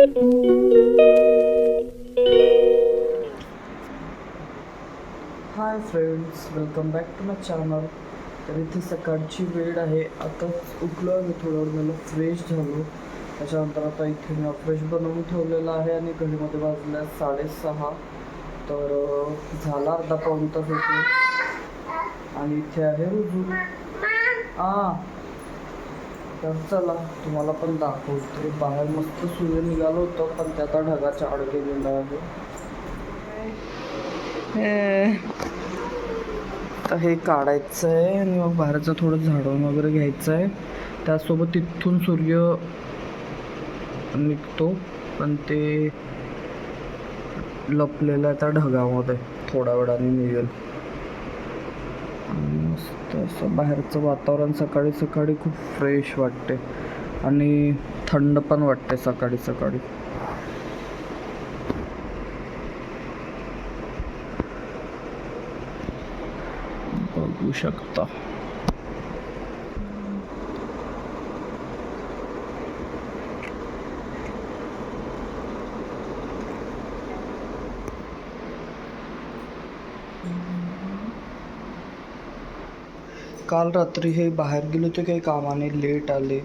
High friends, welcome back to my channel. तर इथे सकाळची वेळ आहे. आताच उठलो आहे, थोडं वेळ फ्रेश झालो. त्याच्यानंतर आता इथे मी फ्रेश बनवून ठेवलेलं आहे आणि घडीमध्ये वाजल्या 6:30. तर झाला अर्धा पाऊण तास होतो. आणि इथे आहे रुजू. तर चला तुम्हाला पण दाखवते. बाहेर मस्त सूर्य निघालं होतं, पण ते आता ढगाच्या आड गेलेलं आहे. तर हे काढायचं आहे आणि मग बाहेरचं थोडं झाडून वगैरे घ्यायचं आहे. त्यासोबत तिथून सूर्य निघतो, पण ते लपलेलं आहे त्या ढगामध्ये. थोड्या वेळाने निघेल. मस्त असं बाहेरचं वातावरण सकाळी सकाळी खूप फ्रेश वाटते आणि थंड पण वाटते सकाळी सकाळी. बघू शकता. काल रात्री हे बाहेर गेले होते काही कामाने, लेट आले.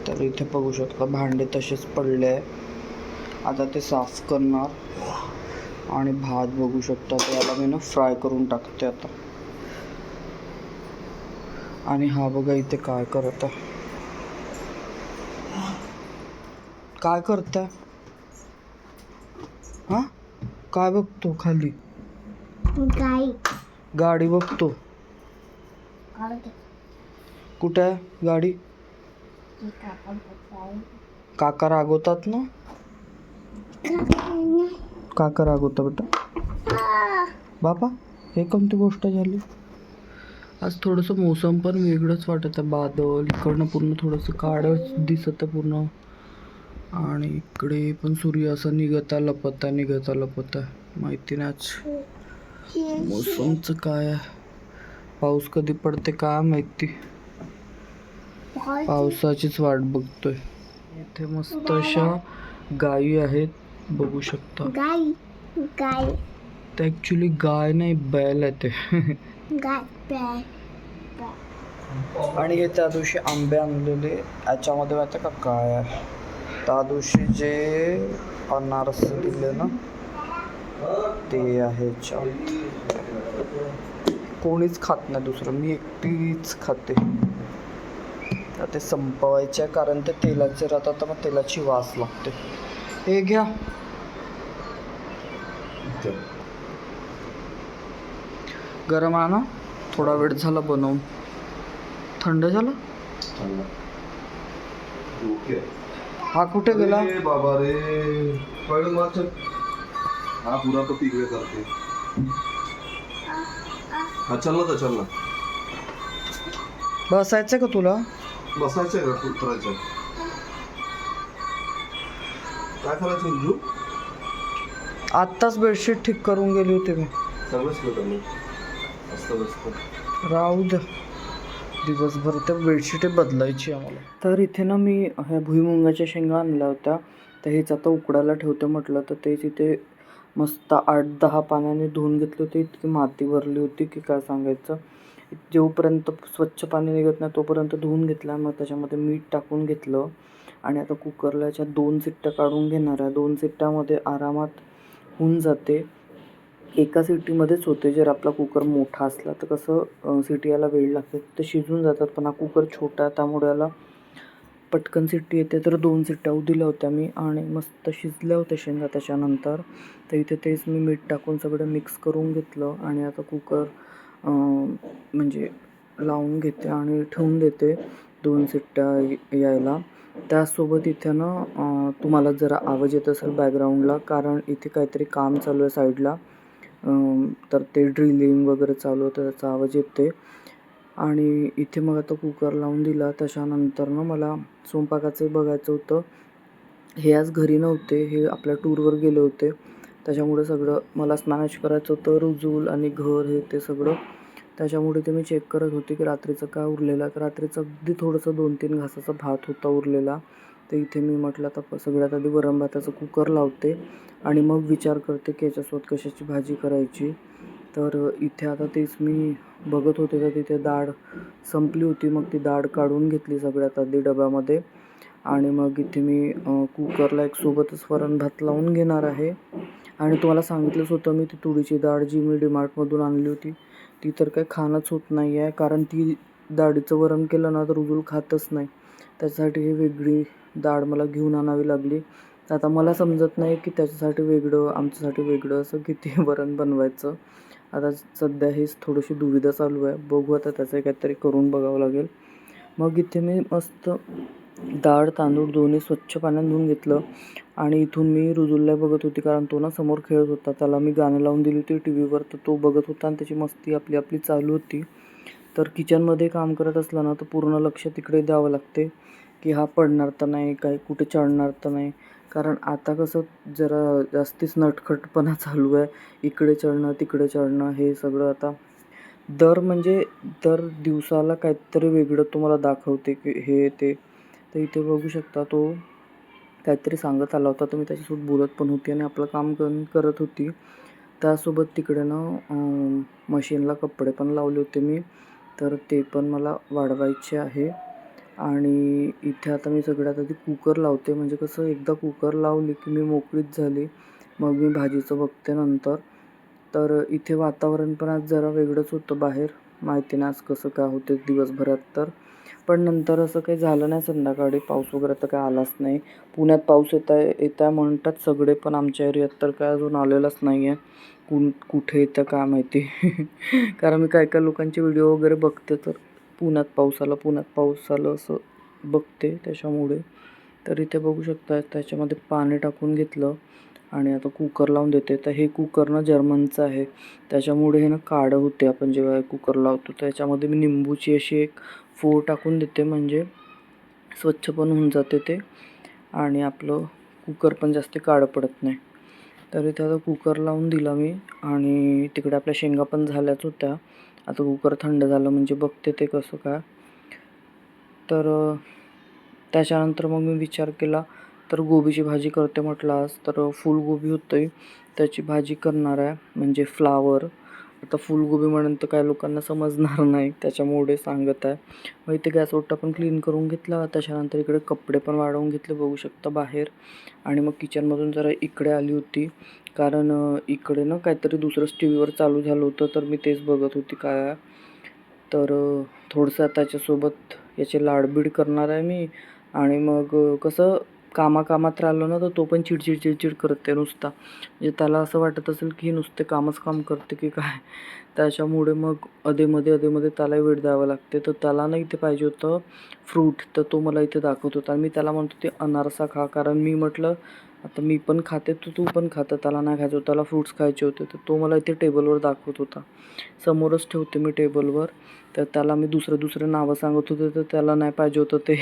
तर इथे बघू शकता भांडे तसेच पडले आहे. आता ते साफ करणार आणि भात बघू शकता त्याला मी फ्राय करून टाकते आता. आणि हा बघा इथे काय करत आहे. काय करताय? हा, काय बघतो खाली? गाडी बघतो. कुठे आहे गाडी? काका रागवतात ना? काका रागवता बेटा. बाबा हे कोणती गोष्ट झाली? आज थोडंसं मोसम पण वेगळंच वाटत आहे. बादल इकडनं पूर्ण थोडंसं काळच दिसत आहे पूर्ण. आणि इकडे पण सूर्य असं निघता लपता. माहिती नाही आज मोसमचं काय आहे. पाऊस कधी पडते काय माहिती. पावसाचीच वाट बघतोय. इथे मस्त अशा गायी आहेत, बघू शकता. गाय ते ऍक्च्युली गाय नाही, बैल आहे ते. आणि हे त्या दिवशी आंबे आणलेले, याच्यामध्ये माहिती का काय आहे? त्या दिवशी जे अनारस दिले ना ते आहे. कोणीच खात नाही दुसरं, मी एकटीच खाते. ते संपवायचे कारण ते तेलाचे राहतात, तर मग तेलाची वास लागते. हे घ्या. गरम आहे ना? थोडा वेळ झाला बनवून. थंड झालं. हा कुठे गेला? बाबा रे, हा पुरा तो तिकडे करते. हा चल ना. बसायचं का तुला? बसायचंय का? उतरायचं काय करायचं रुजू? आत्ताच बेडशीट ठीक करून गेली होती मी. सगळंच केलं मी. राहू द्या, दिवसभर त्या बेडशीट बदलायची आम्हाला. तर इथे ना मी ह्या भुईमुंगाच्या शेंगा आणल्या होत्या. तर हेच आता उकडायला ठेवते म्हटलं, तर तेच इथे मस्त 8-10 पाण्याने धुवून घेतले होते. इतकी माती भरली होती की काय सांगायचं. जोपर्यंत स्वच्छ पाणी निघत नाही तोपर्यंत धुवून घेतला. मग त्याच्यामध्ये मीठ टाकून घेतलं आणि आता कुकरला याच्या 2 शिट्ट्या काढून घेणार आहे. 2 शिट्ट्यामध्ये आरामात होऊन जाते. एका सिटीमध्येच होते. जर आपला कुकर मोठा असला तर कसं सिटी याला वेळ लागते, ते शिजून जातात. पण हा कुकर छोटा आहे त्यामुळे याला पटकन सिट्टी येते. तर 2 शिट्ट्या दिल्या होत्या मी आणि मस्त शिजल्या होत्या शेंगा. त्याच्यानंतर तर इथे तेच मी मीठ टाकून सगळं मिक्स करून घेतलं आणि आता कुकर म्हणजे लावून घेते आणि ठेवून देते 2 शिट्ट्या यायला. त्यासोबत इथे ना तुम्हाला जरा आवाज येत असेल बॅकग्राऊंडला, कारण इथे काहीतरी काम चालू आहे साईडला. तर ते ड्रिलिंग वगैरे चालू होतं, त्याचा आवाज येते. आणि इथे मग आता कुकर लावून दिला. त्याच्यानंतर ना मला स्वयंपाकाचं बघायचं होतं. हे आज घरी नव्हते, हे आपल्या टूरवर गेले होते. त्याच्यामुळे सगळं मलाच मॅनेज करायचं होतं, रुजूल आणि घर हे ते सगळं. त्याच्यामुळे ते मी चेक करत होते की रात्रीचं काय उरलेलं. तर रात्रीचं अगदी थोडंसं 2-3 घासाचा भात होता उरलेला. तर इथे मी म्हटलं आता सगळ्यात आधी वरण भाताचं कुकर लावते आणि मग विचार करते की याच्यासोबत कशाची भाजी करायची. तर इथे आता तेच मी बघत होते तर तिथे डाळ संपली होती. मग ती डाळ काढून घेतली सगळ्यात आधी डब्यामध्ये आणि मग इथे मी कुकरला एक सोबतच वरण भात लावून घेणार आहे. आणि तुम्हाला सांगितलंच होतं मी ती तुरीची डाळ जी मी डीमार्टमधून आणली होती ती तर काही खाणंच होत नाही आहे, कारण ती डाळीचं वरण केलं ना तर रुजूल खातच नाही. त्याच्यासाठी ही वेगळी डाळ मला घेऊन आणावी लागली. तर आता मला समजत नाही की त्याच्यासाठी वेगळं आमच्यासाठी वेगळं असं किती वरण बनवायचं. आता सध्या हेच थोडीशी दुविधा चालू आहे. बघू आता त्याचं काहीतरी करून बघावं लागेल. मग इथे मी मस्त डाळ तांदूळ दोन्ही स्वच्छ पाण्यात धुवून घेतलं आणि इथून मी रुजुलला बघत होती, कारण तो ना समोर खेळत होता. त्याला मी गाणं लावून दिली होती टी व्हीवर, तर तो बघत होता आणि त्याची मस्ती आपली आपली चालू होती. तर किचनमध्ये काम करत असलं ना तर पूर्ण लक्ष तिकडे द्यावं लागते की हा पडणार तर नाही, काही कुठे चढणार तर नाही. कारण आता कसं जरा जास्तीच नटखटपणा चालू आहे. इकडे चढणं तिकडे चढणं हे सगळं आता दर दिवसाला काहीतरी वेगळं तुम्हाला दाखवते की हे ते. तर इथे बघू शकता तो काहीतरी सांगत आला होता, तर मी त्याच्यासोबत बोलत पण होती आणि आपलं काम करत होती. त्यासोबत तिकडे ना मशीनला कपडे पण लावले होते मी, तर ते पण मला वाढवायचे आहे. आणि इथे आता मी सगळ्यात आधी कुकर लावते, म्हणजे कसं एकदा कुकर लावली की मी मोकळीच झाली. मग मी भाजीचं बघते नंतर. तर इथे वातावरण पण आज जरा वेगळंच होतं बाहेर, माहिती नाही आज कसं काय होते दिवसभरात. तर पण नंतर असं काही झालं नाही. संध्याकाळी पाऊस वगैरे तर काय आलाच नाही. पुण्यात पाऊस येत आहे म्हणतात सगळे, पण आमच्या एरियात तर काय अजून आलेलाच नाही आहे. कुठे येतं काय माहिती. कारण मी काय काय लोकांचे व्हिडिओ वगैरे बघते, तर पुण्यात पाऊस आलं असं बघते त्याच्यामुळे. तर इथे बघू शकता त्याच्यामध्ये पाणी टाकून घेतलं आणि आता कुकर लावून देते. तर हे कुकर ना जर्मनचं आहे, त्याच्यामुळे हे ना काढं होते. आपण जेव्हा कुकर लावतो त्याच्यामध्ये मी निंबूची अशी एक फोड टाकून देते, म्हणजे स्वच्छ पण होऊन जाते ते आणि आपलं कुकर पण जास्त काळं पडत नाही. तर इथे आता कुकर लावून दिला मी आणि तिकडे आपल्या शेंगा पण झाल्याच होत्या. आता कुकर थंड झालं म्हणजे बघते ते कसं काय. तर त्याच्यानंतर मग मी विचार केला तर गोबीची भाजी करते म्हटलं आज. तर फुलगोबी होतं त्याची भाजी करणार आहे, म्हणजे फ्लावर. आता फुलगोबी म्हणून तर काय लोकांना समजणार नाही, त्याच्यामुळे सांगत आहे. मग इथे गॅस ओटा पण क्लीन करून घेतला. त्याच्यानंतर इकडे कपडे पण वाढवून घेतले बघू शकता बाहेर. आणि मग किचनमधून जरा इकडे आली होती, कारण इकडे ना काहीतरी दुसरंच टी व्हीवर चालू झालं होतं, तर मी तेच बघत होती काय. तर थोडंसं त्याच्यासोबत याचे लाडबीड करणार आहे मी. आणि मग कसं कामात राहिलं ना तर तो पण चिडचिड करते नुसता. म्हणजे त्याला असं वाटत असेल की नुसते काम करते की काय. त्याच्यामुळे मग अधेमध्ये त्याला वेळ द्यावं लागते. तर त्याला ना इथे पाहिजे होतं फ्रूट, तर तो मला इथे दाखवत होता. आणि मी त्याला म्हणतो ते अनारसा खा, कारण मी म्हटलं आता मी पण खाते तर तू पण खातं. त्याला नाही खायचं होतं, त्याला फ्रूट्स खायचे होते. तर तो मला इथे टेबलवर दाखवत होता. समोरच ठेवते मी टेबलवर. तर त्याला मी दुसरे नावं सांगत होते, तर त्याला नाही पाहिजे होतं ते.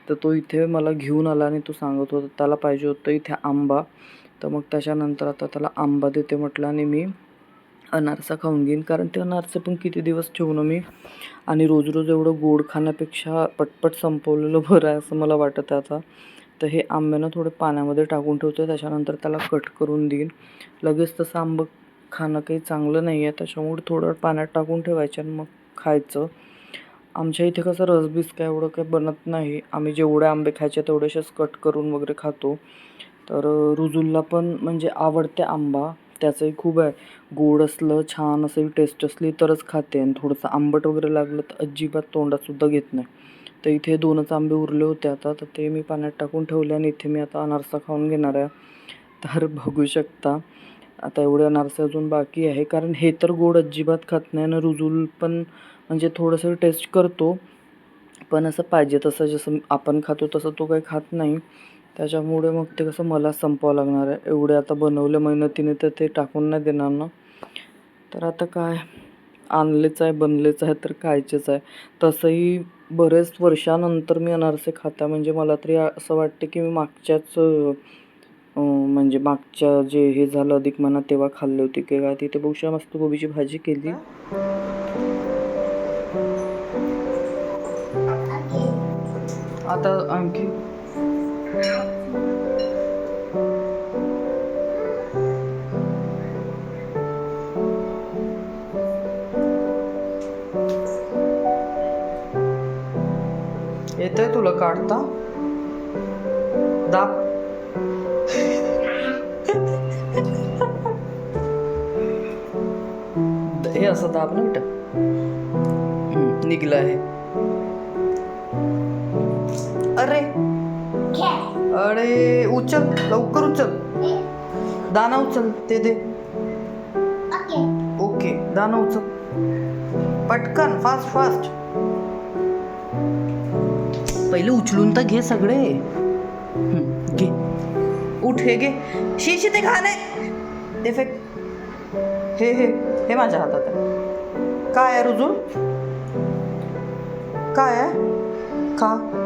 तर तो इथे मला घेऊन आला आणि तो सांगत होता त्याला पाहिजे होतं इथे आंबा. तर मग त्याच्यानंतर आता त्याला आंबा देते म्हटलं आणि मी अनारसा खाऊन घेईन, कारण ते अनारसे पण किती दिवस ठेवणं मी. आणि रोज एवढं गोड खाण्यापेक्षा पटपट संपवलेलं बरं आहे असं मला वाटतं आता. तर हे आंब्यानं थोडे पाण्यामध्ये टाकून ठेवतो, त्याच्यानंतर त्याला कट करून देईन. लगेच तसं आंबं खाणं काही चांगलं नाही आहे, त्याच्यामुळे थोडं पाण्यात टाकून ठेवायचं आणि मग खायचं. आमच्या इथे कसं रसबीस काय एवढं काही बनत नाही. आम्ही जेवढे आंबे खायचे तेवढेसेच कट करून वगैरे खातो. तर रुजुलला पण म्हणजे आवडते आंबा, त्याचंही खूप आहे. गोड असलं छान असेल टेस्ट असली तरच खाते, आणि थोडंसं आंबट वगैरे लागलं तर अजिबात तोंडातसुद्धा घेत नाही. तर इथे 2च आंबे उरले होते आता, तर ते मी पाण्यात टाकून ठेवले आणि इथे मी आता अनारसा खाऊन घेणार आहे. तर बघू शकता आता एवढे अनारसे अजून बाकी आहे, कारण हे तर गोड अजिबात खात नाही. आणि रुजुल पण म्हणजे थोडंसं टेस्ट करतो, पण असं पाहिजे तसं जसं आपण खातो तसं तो काही खात नाही. त्याच्यामुळे मग ते कसं मला संपवावं लागणार आहे. एवढे आता बनवले मेहनतीने तर ते टाकून नाही देणार ना. तर आता काय, आणलेच आहे बनलेच आहे तर खायचेच आहे. तसंही बरेच वर्षानंतर मी अनारसे खाते, म्हणजे मला तरी असं वाटते की मी म्हणजे मागच्या जे हे झालं अधिक महिना तेव्हा खाल्ले होते की काय. तिथे बहुशा मस्त गोबीची भाजी केली. आता आणखी येतंय तुला काढता? दाब. हे असं दाब ना बेटा. निघलं आहे. अरे अरे उचल, लवकर उचल. दाना उचल, ते दे. ओके, दाना उचल पटकन, फास्ट फास्ट. पहिले उचलून तर घे सगळे. घे, उठ. हे घे. शी ते घाण आहे, ते फेक. हे हे हे माझ्या हातात आहे. काय आहे रुजू? काय आहे? खा.